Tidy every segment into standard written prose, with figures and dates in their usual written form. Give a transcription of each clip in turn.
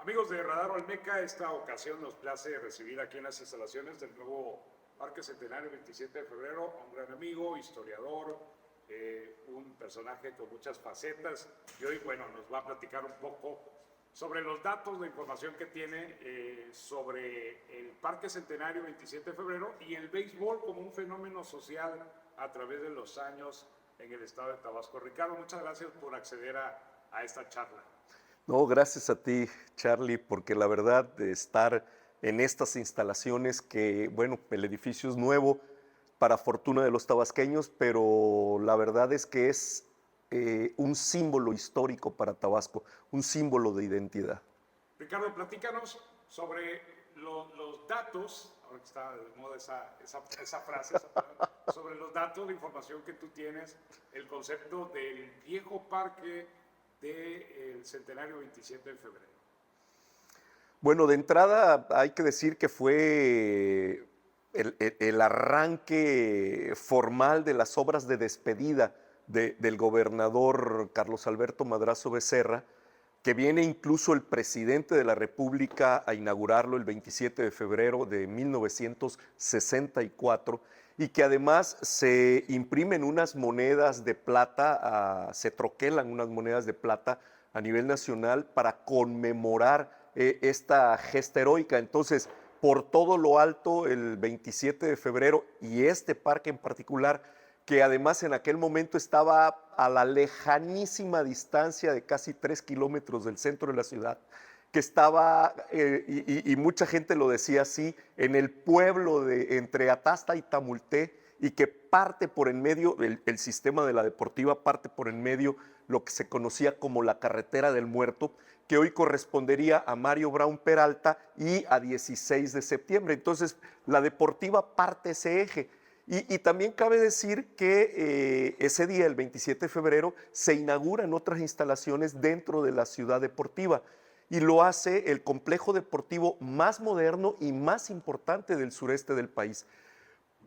Amigos de Radar Olmeca, esta ocasión nos place recibir aquí en las instalaciones del nuevo Parque Centenario 27 de febrero a un gran amigo, historiador, un personaje con muchas facetas, y hoy, bueno, nos va a platicar un poco sobre los datos, la información que tiene sobre el Parque Centenario 27 de febrero y el béisbol como un fenómeno social a través de los años en el estado de Tabasco. Ricardo, muchas gracias por acceder a esta charla. No, gracias a ti, Charlie, porque la verdad de estar en estas instalaciones que, bueno, el edificio es nuevo para fortuna de los tabasqueños, pero la verdad es que es un símbolo histórico para Tabasco, un símbolo de identidad. Ricardo, platícanos sobre los datos, ahora que está de moda esa frase, sobre los datos, la información que tú tienes, el concepto del viejo parque del Centenario 27 de febrero. Bueno, de entrada hay que decir que fue el arranque formal de las obras de despedida del gobernador Carlos Alberto Madrazo Becerra, que viene incluso el presidente de la República a inaugurarlo el 27 de febrero de 1964 y que además se imprimen unas monedas de plata, se troquelan unas monedas de plata a nivel nacional para conmemorar esta gesta heroica. Entonces, por todo lo alto, el 27 de febrero y este parque en particular, que además en aquel momento estaba a la lejanísima distancia de casi 3 kilómetros del centro de la ciudad, que estaba, y mucha gente lo decía así, en el pueblo de entre Atasta y Tamulté, y que parte por en medio, el sistema de la Deportiva parte por en medio lo que se conocía como la Carretera del Muerto, que hoy correspondería a Mario Brown Peralta y a 16 de septiembre. Entonces, la Deportiva parte ese eje. Y también cabe decir que ese día, el 27 de febrero, se inauguran otras instalaciones dentro de la ciudad deportiva y lo hace el complejo deportivo más moderno y más importante del sureste del país.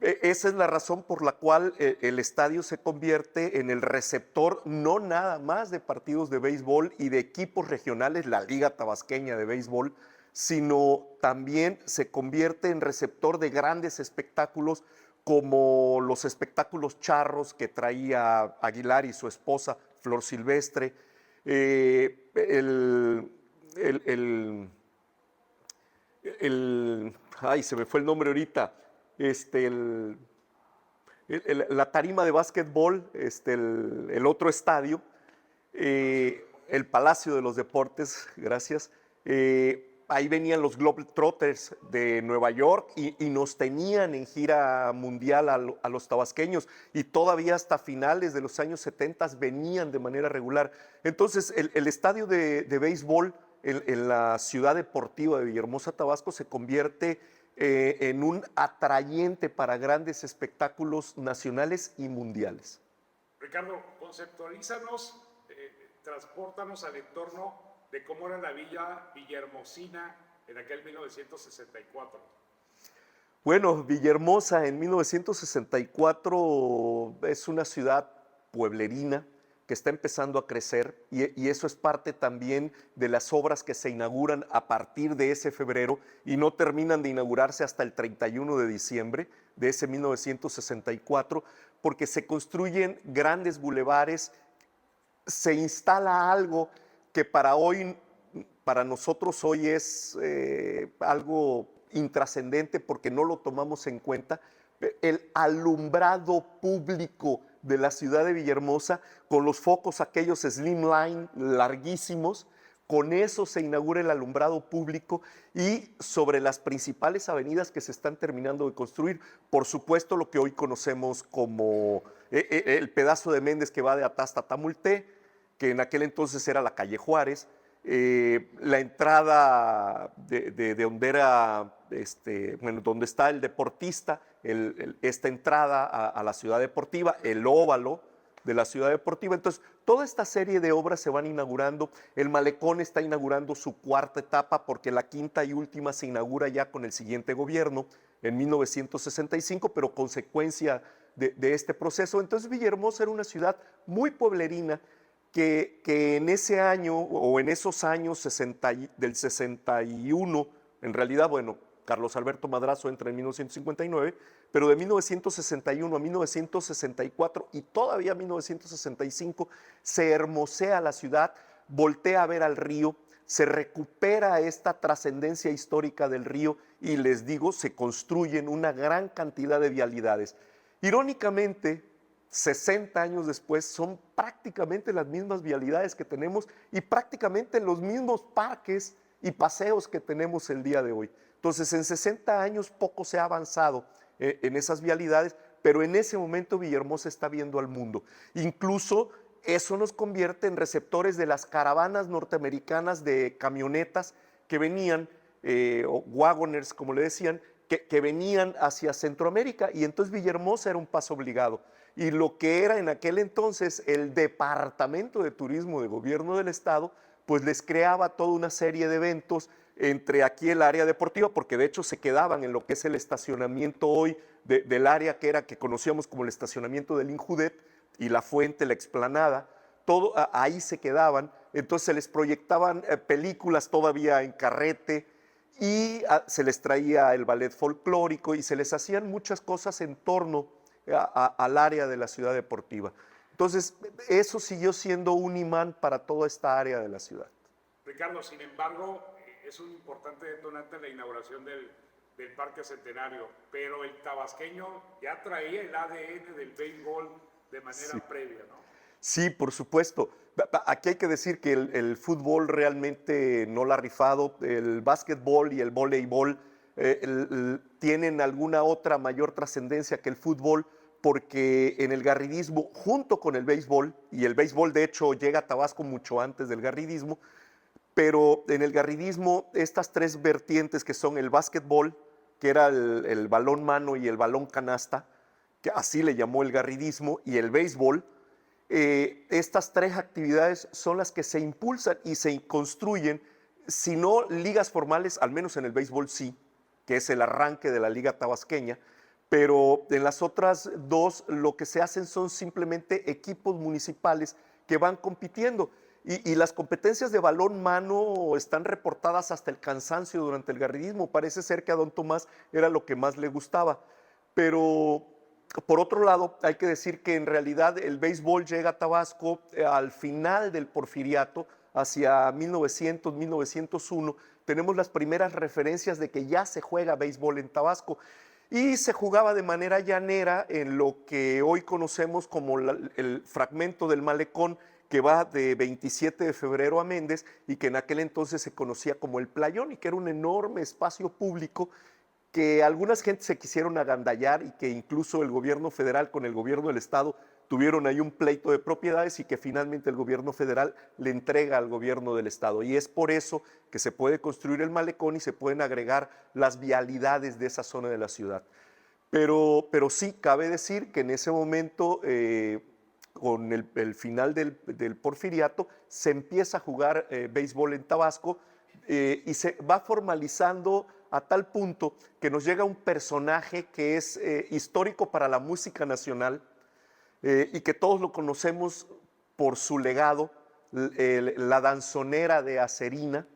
Esa es la razón por la cual el estadio se convierte en el receptor no nada más de partidos de béisbol y de equipos regionales, la Liga Tabasqueña de Béisbol, sino también se convierte en receptor de grandes espectáculos como los espectáculos charros que traía Aguilar y su esposa Flor Silvestre, ay, se me fue el nombre ahorita, la tarima de básquetbol, el otro estadio, el Palacio de los Deportes, gracias. Ahí venían los Globetrotters de Nueva York y nos tenían en gira mundial a los tabasqueños y todavía hasta finales de los años 70 venían de manera regular. Entonces el estadio de béisbol en la ciudad deportiva de Villahermosa, Tabasco, se convierte en un atrayente para grandes espectáculos nacionales y mundiales. Ricardo, conceptualízanos, transpórtanos al entorno de cómo era la villa villahermosina en aquel 1964. Bueno, Villahermosa en 1964 es una ciudad pueblerina que está empezando a crecer y eso es parte también de las obras que se inauguran a partir de ese febrero y no terminan de inaugurarse hasta el 31 de diciembre de ese 1964 porque se construyen grandes bulevares, se instala algo que para nosotros hoy es algo intrascendente porque no lo tomamos en cuenta, el alumbrado público de la ciudad de Villahermosa con los focos aquellos slimline larguísimos. Con eso se inaugura el alumbrado público y sobre las principales avenidas que se están terminando de construir, por supuesto lo que hoy conocemos como el pedazo de Méndez que va de Atasta a Tamulté, que en aquel entonces era la calle Juárez, la entrada de donde era, bueno, donde está el deportista, esta entrada a la ciudad deportiva, el óvalo de la ciudad deportiva. Entonces, toda esta serie de obras se van inaugurando. El malecón está inaugurando su cuarta etapa porque la quinta y última se inaugura ya con el siguiente gobierno en 1965, pero consecuencia de este proceso. Entonces, Villahermosa era una ciudad muy pueblerina que en ese año o en esos años del 61, en realidad, bueno, Carlos Alberto Madrazo entra en 1959, pero de 1961 a 1964 y todavía 1965 se hermosea la ciudad, voltea a ver al río, se recupera esta trascendencia histórica del río y les digo, se construyen una gran cantidad de vialidades. Irónicamente, 60 años después son prácticamente las mismas vialidades que tenemos y prácticamente los mismos parques y paseos que tenemos el día de hoy. Entonces, en 60 años poco se ha avanzado en esas vialidades, pero en ese momento Villahermosa está viendo al mundo. Incluso eso nos convierte en receptores de las caravanas norteamericanas de camionetas que venían, o wagoners como le decían, que venían hacia Centroamérica, y entonces Villahermosa era un paso obligado. Y lo que era en aquel entonces el Departamento de Turismo de Gobierno del Estado, pues les creaba toda una serie de eventos entre aquí el área deportiva, porque de hecho se quedaban en lo que es el estacionamiento hoy del área que conocíamos como el estacionamiento del Injudet, y la fuente, la explanada, todo ahí se quedaban. Entonces se les proyectaban películas todavía en carrete, y se les traía el ballet folclórico y se les hacían muchas cosas en torno al área de la ciudad deportiva. Entonces, eso siguió siendo un imán para toda esta área de la ciudad. Ricardo, sin embargo, es un importante detonante la inauguración del Parque Centenario, pero el tabasqueño ya traía el ADN del béisbol de manera previa, ¿no? Sí, por supuesto. Aquí hay que decir que el fútbol realmente no la ha rifado. El básquetbol y el voleibol tienen alguna otra mayor trascendencia que el fútbol, porque en el garridismo, junto con el béisbol, y el béisbol de hecho llega a Tabasco mucho antes del garridismo, pero en el garridismo estas tres vertientes que son el básquetbol, que era el balón mano y el balón canasta, que así le llamó el garridismo, y el béisbol, estas tres actividades son las que se impulsan y se construyen, si no ligas formales, al menos en el béisbol sí, que es el arranque de la liga tabasqueña, pero en las otras dos lo que se hacen son simplemente equipos municipales que van compitiendo. Y las competencias de balón mano están reportadas hasta el cansancio durante el garridismo. Parece ser que a don Tomás era lo que más le gustaba. Pero por otro lado, hay que decir que en realidad el béisbol llega a Tabasco al final del Porfiriato, hacia 1900, 1901. Tenemos las primeras referencias de que ya se juega béisbol en Tabasco. Y se jugaba de manera llanera en lo que hoy conocemos como el fragmento del malecón, que va de 27 de febrero a Méndez, y que en aquel entonces se conocía como el Playón, y que era un enorme espacio público que algunas gentes se quisieron agandallar, y que incluso el gobierno federal con el gobierno del estado tuvieron ahí un pleito de propiedades, y que finalmente el gobierno federal le entrega al gobierno del estado. Y es por eso que se puede construir el malecón y se pueden agregar las vialidades de esa zona de la ciudad. Pero sí, cabe decir que en ese momento, con el final del Porfiriato, se empieza a jugar béisbol en Tabasco, y se va formalizando a tal punto que nos llega un personaje que es histórico para la música nacional, y que todos lo conocemos por su legado, la danzonera de Acerina,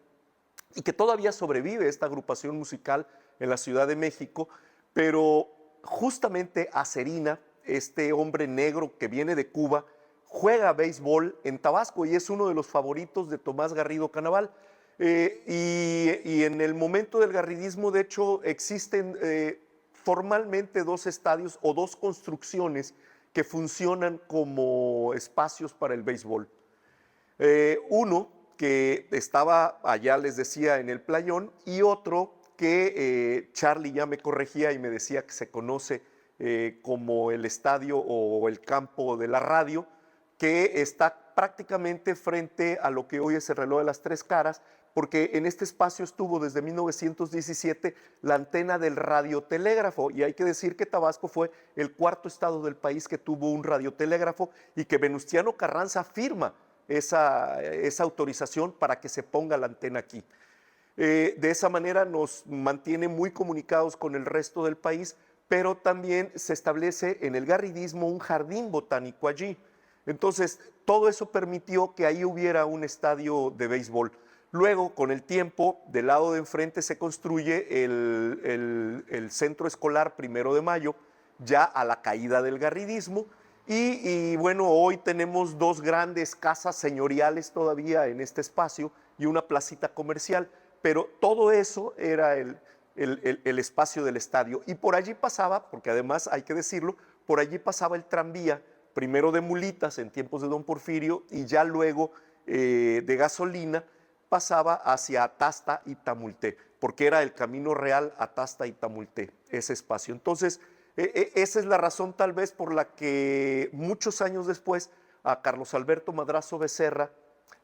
y que todavía sobrevive esta agrupación musical en la Ciudad de México, pero justamente Acerina, este hombre negro que viene de Cuba, juega béisbol en Tabasco y es uno de los favoritos de Tomás Garrido Canaval. Y en el momento del garridismo, de hecho, existen formalmente dos estadios o dos construcciones que funcionan como espacios para el béisbol. Uno que estaba allá, les decía, en el Playón, y otro que Charlie ya me corregía y me decía que se conoce como el estadio o el campo de la radio, que está prácticamente frente a lo que hoy es el reloj de las Tres Caras, porque en este espacio estuvo desde 1917 la antena del radiotelégrafo, y hay que decir que Tabasco fue el cuarto estado del país que tuvo un radiotelégrafo, y que Venustiano Carranza firma esa autorización para que se ponga la antena aquí. De esa manera nos mantiene muy comunicados con el resto del país, pero también se establece en el garridismo un jardín botánico allí. Entonces, todo eso permitió que ahí hubiera un estadio de béisbol. Luego, con el tiempo, del lado de enfrente se construye el centro escolar 1 de Mayo, ya a la caída del garridismo. Y bueno, hoy tenemos 2 grandes casas señoriales todavía en este espacio y una placita comercial, pero todo eso era el espacio del estadio. Y por allí pasaba, porque además hay que decirlo, por allí pasaba el tranvía, primero de mulitas en tiempos de don Porfirio y ya luego de gasolina, pasaba hacia Atasta y Tamulté, porque era el camino real Atasta y Tamulté, ese espacio. Entonces, esa es la razón tal vez por la que muchos años después a Carlos Alberto Madrazo Becerra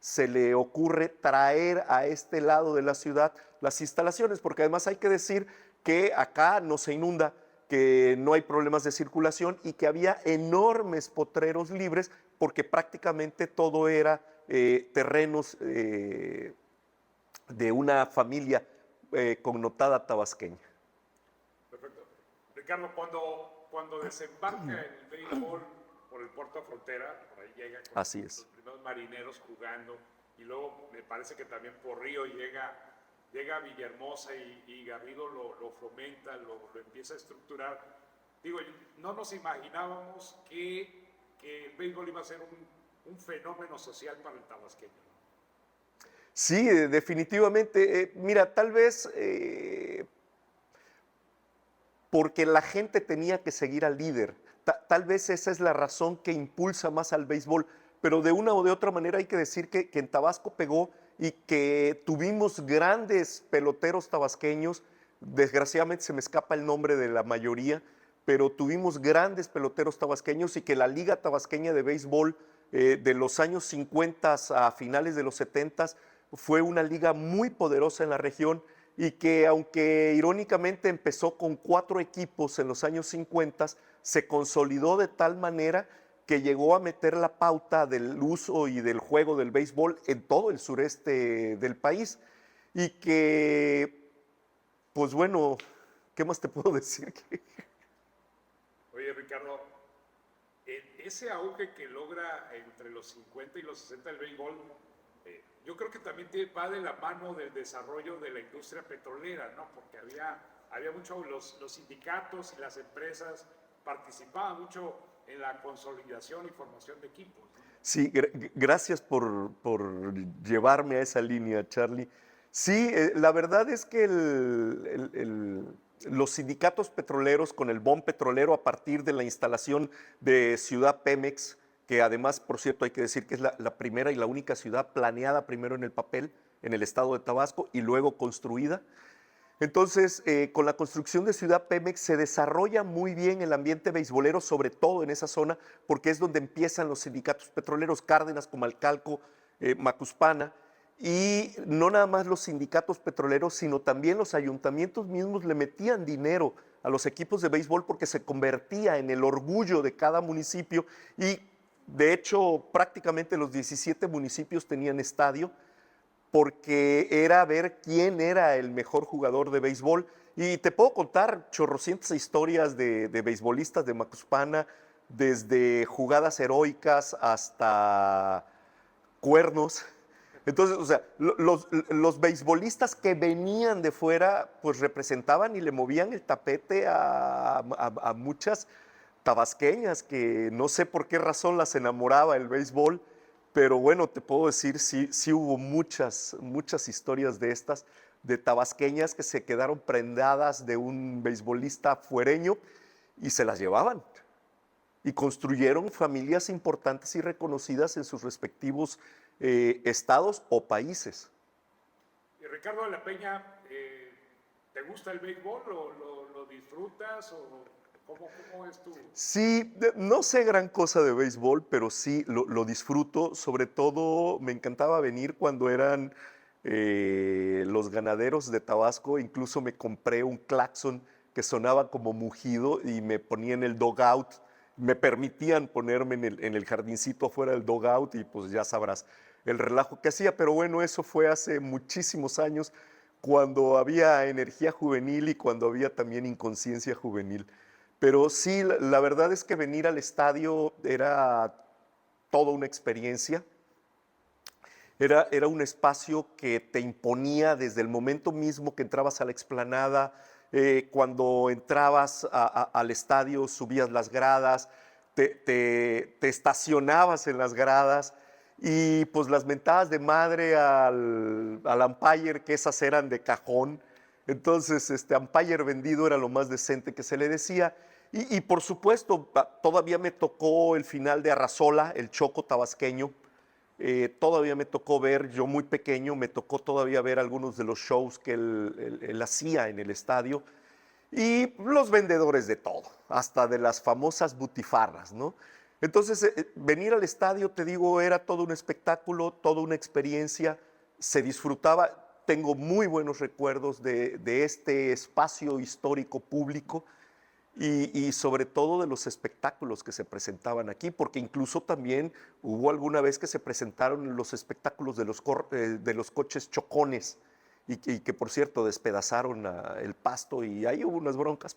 se le ocurre traer a este lado de la ciudad las instalaciones, porque además hay que decir que acá no se inunda, que no hay problemas de circulación y que había enormes potreros libres porque prácticamente todo era terrenos de una familia connotada tabasqueña. Perfecto. Ricardo, cuando desembarca en el béisbol por el puerto de frontera, por ahí llega con Así es. los primeros marineros jugando, y luego me parece que también por Río llega a Villahermosa y Garrido lo fomenta, lo empieza a estructurar. Digo, no nos imaginábamos que el béisbol iba a ser un fenómeno social para el tabasqueño. Sí, definitivamente. Mira, tal vez porque la gente tenía que seguir al líder. Tal vez esa es la razón que impulsa más al béisbol, pero de una o de otra manera hay que decir que en Tabasco pegó y que tuvimos grandes peloteros tabasqueños. Desgraciadamente se me escapa el nombre de la mayoría, pero tuvimos grandes peloteros tabasqueños y que la Liga Tabasqueña de Béisbol de los años 50 a finales de los 70 fue una liga muy poderosa en la región y que aunque irónicamente empezó con 4 equipos en los años 50, se consolidó de tal manera que llegó a meter la pauta del uso y del juego del béisbol en todo el sureste del país y que, pues bueno, ¿qué más te puedo decir? Oye, Ricardo, ese auge que logra entre los 50 y los 60 del béisbol, yo creo que también va de la mano del desarrollo de la industria petrolera, ¿no? Porque había mucho, los sindicatos y las empresas participaban mucho en la consolidación y formación de equipos. Sí, gracias por llevarme a esa línea, Charlie. Sí, la verdad es que los sindicatos petroleros con el boom petrolero a partir de la instalación de Ciudad Pemex, que además, por cierto, hay que decir que es la primera y la única ciudad planeada primero en el papel, en el estado de Tabasco, y luego construida. Entonces, con la construcción de Ciudad Pemex se desarrolla muy bien el ambiente beisbolero, sobre todo en esa zona, porque es donde empiezan los sindicatos petroleros, Cárdenas, Comalcalco, Macuspana, y no nada más los sindicatos petroleros, sino también los ayuntamientos mismos le metían dinero a los equipos de béisbol porque se convertía en el orgullo de cada municipio y de hecho prácticamente los 17 municipios tenían estadio, porque era ver quién era el mejor jugador de béisbol. Y te puedo contar chorrocientas historias de beisbolistas de Macuspana, desde jugadas heroicas hasta cuernos. Entonces, o sea, los beisbolistas que venían de fuera, pues representaban y le movían el tapete a muchas tabasqueñas que no sé por qué razón las enamoraba el béisbol. Pero bueno, te puedo decir, sí hubo muchas historias de estas, de tabasqueñas que se quedaron prendadas de un beisbolista fuereño y se las llevaban. Y construyeron familias importantes y reconocidas en sus respectivos estados o países. Y Ricardo de la Peña, ¿te gusta el béisbol? ¿Lo disfrutas? ¿O cómo es tu...? Sí, no sé gran cosa de béisbol, pero sí lo disfruto. Sobre todo me encantaba venir cuando eran los ganaderos de Tabasco. Incluso me compré un claxon que sonaba como mugido y me ponía en el dugout. Me permitían ponerme en el jardincito afuera del dugout y pues ya sabrás el relajo que hacía. Pero bueno, eso fue hace muchísimos años, cuando había energía juvenil y cuando había también inconsciencia juvenil. Pero sí, la verdad es que venir al estadio era toda una experiencia. Era un espacio que te imponía desde el momento mismo que entrabas a la explanada, cuando entrabas al estadio, subías las gradas, te estacionabas en las gradas y pues las mentadas de madre al umpire, que esas eran de cajón. Entonces, umpire vendido era lo más decente que se le decía. Y por supuesto, todavía me tocó el final de Arrasola, el Choco tabasqueño. Todavía me tocó ver, yo muy pequeño, me tocó todavía ver algunos de los shows que él hacía en el estadio y los vendedores de todo, hasta de las famosas butifarras, ¿no? Entonces, venir al estadio, te digo, era todo un espectáculo, toda una experiencia, se disfrutaba. Tengo muy buenos recuerdos de este espacio histórico público y sobre todo de los espectáculos que se presentaban aquí, porque incluso también hubo alguna vez que se presentaron los espectáculos de los coches chocones y que por cierto despedazaron el pasto y ahí hubo unas broncas,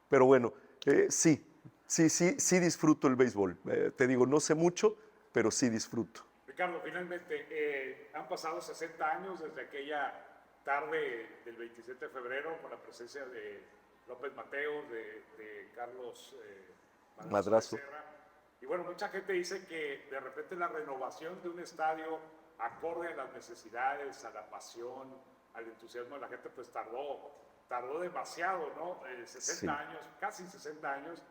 pero bueno, sí disfruto el béisbol. Te digo, no sé mucho, pero sí disfruto. Ricardo, finalmente han pasado 60 años desde aquella tarde del 27 de febrero con la presencia de López Mateos, de Carlos Madrazo. Becerra. Y bueno, mucha gente dice que de repente la renovación de un estadio acorde a las necesidades, a la pasión, al entusiasmo de la gente, pues tardó demasiado, ¿no? 60 Sí. años, casi 60 años.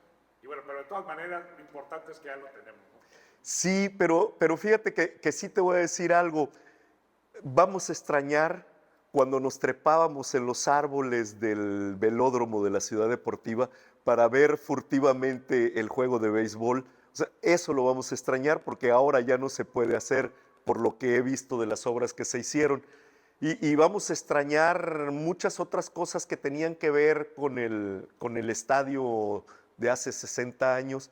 Y bueno, pero de todas maneras, lo importante es que ya lo tenemos, ¿no? Sí, pero fíjate que sí te voy a decir algo. Vamos a extrañar cuando nos trepábamos en los árboles del velódromo de la Ciudad Deportiva para ver furtivamente el juego de béisbol. O sea, eso lo vamos a extrañar porque ahora ya no se puede hacer por lo que he visto de las obras que se hicieron. Y vamos a extrañar muchas otras cosas que tenían que ver con el estadio de hace 60 años,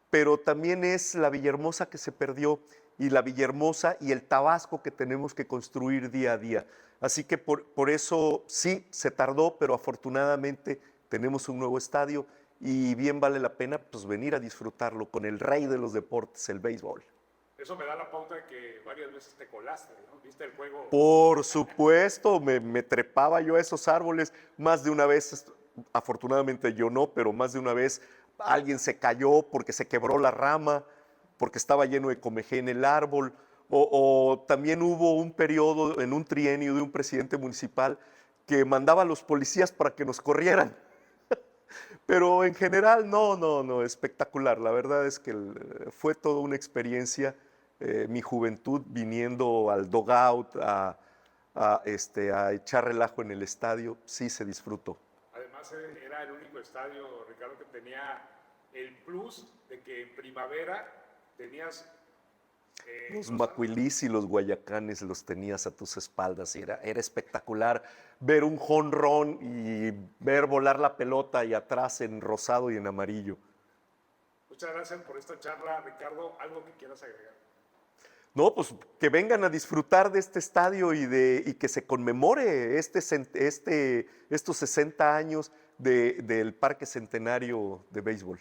pero también es la Villahermosa que se perdió y la Villahermosa y el Tabasco que tenemos que construir día a día. Así que por eso sí, se tardó, pero afortunadamente tenemos un nuevo estadio y bien vale la pena pues, venir a disfrutarlo con el rey de los deportes, el béisbol. Eso me da la pauta de que varias veces te colaste, ¿no? ¿Viste el juego? Por supuesto, me trepaba yo a esos árboles más de una vez, afortunadamente yo no, pero más de una vez alguien se cayó porque se quebró la rama, porque estaba lleno de comejé en el árbol, o también hubo un periodo en un trienio de un presidente municipal que mandaba a los policías para que nos corrieran. Pero en general, no, espectacular. La verdad es que fue toda una experiencia, mi juventud viniendo al dugout a echar relajo en el estadio, sí se disfrutó. Además, era el único estadio, Ricardo, que tenía el plus de que en primavera tenías Los macuilís y los guayacanes los tenías a tus espaldas y era espectacular ver un jonrón y ver volar la pelota y atrás en rosado y en amarillo. Muchas gracias por esta charla, Ricardo. ¿Algo que quieras agregar? No, pues que vengan a disfrutar de este estadio y que se conmemore estos 60 años del Parque Centenario de Béisbol.